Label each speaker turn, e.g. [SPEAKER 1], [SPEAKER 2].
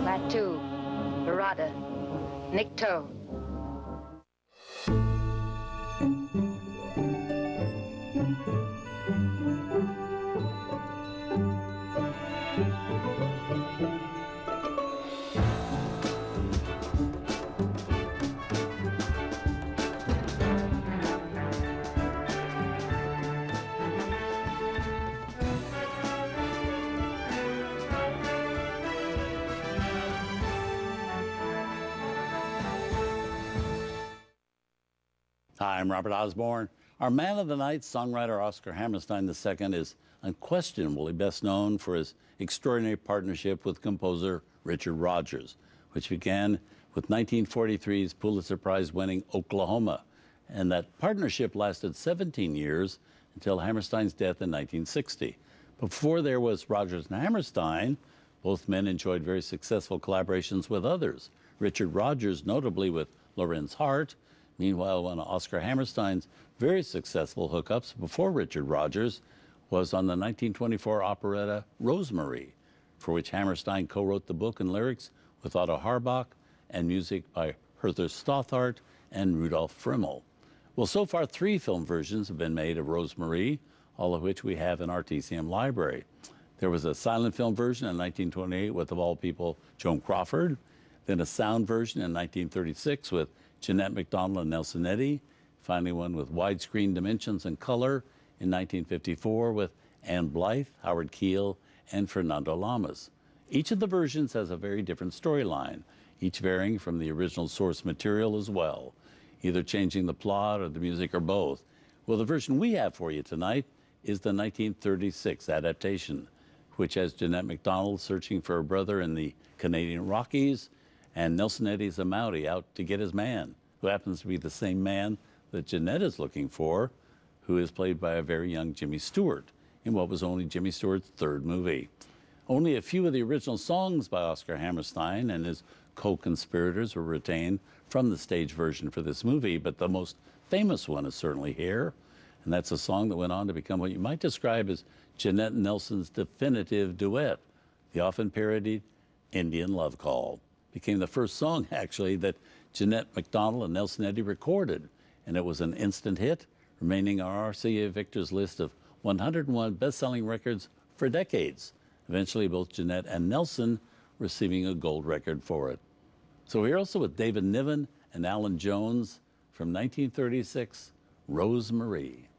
[SPEAKER 1] Latu, Barada, Nikto.
[SPEAKER 2] Hi, I'm Robert Osborne. Our man of the night, songwriter Oscar Hammerstein II, is unquestionably best known for his extraordinary partnership with composer Richard Rodgers, which began with 1943's Pulitzer Prize-winning Oklahoma. And that partnership lasted 17 years until Hammerstein's death in 1960. Before there was Rodgers and Hammerstein, both men enjoyed very successful collaborations with others. Richard Rodgers, notably with Lorenz Hart. Meanwhile, one of Oscar Hammerstein's very successful hookups before Richard Rodgers was on the 1924 operetta Rosemary, for which Hammerstein co-wrote the book and lyrics with Otto Harbach and music by Hertha Stothart and Rudolf Frimmel. Well, so far 3 film versions have been made of Rosemary, all of which we have in our TCM library. There was a silent film version in 1928 with, of all people, Joan Crawford, then a sound version in 1936 with Jeanette MacDonald and Nelson Eddy, finally one with widescreen dimensions and color in 1954 with Ann Blythe, Howard Keel, and Fernando Lamas. Each of the versions has a very different storyline, each varying from the original source material as well, either changing the plot or the music or both. Well, the version we have for you tonight is the 1936 adaptation, which has Jeanette MacDonald searching for her brother in the Canadian Rockies, and Nelson Eddy's a Mountie out to get his man, who happens to be the same man that Jeanette is looking for, who is played by a very young Jimmy Stewart in what was only Jimmy Stewart's 3rd movie. Only a few of the original songs by Oscar Hammerstein and his co-conspirators were retained from the stage version for this movie, but the most famous one is certainly here, and that's a song that went on to become what you might describe as Jeanette and Nelson's definitive duet, the often parodied Indian Love Call. Became the first song, actually, that Jeanette MacDonald and Nelson Eddy recorded, and it was an instant hit, remaining on RCA Victor's list of 101 best-selling records for decades, eventually both Jeanette and Nelson receiving a gold record for it. So here also with David Niven and Alan Jones from 1936, Rosemary.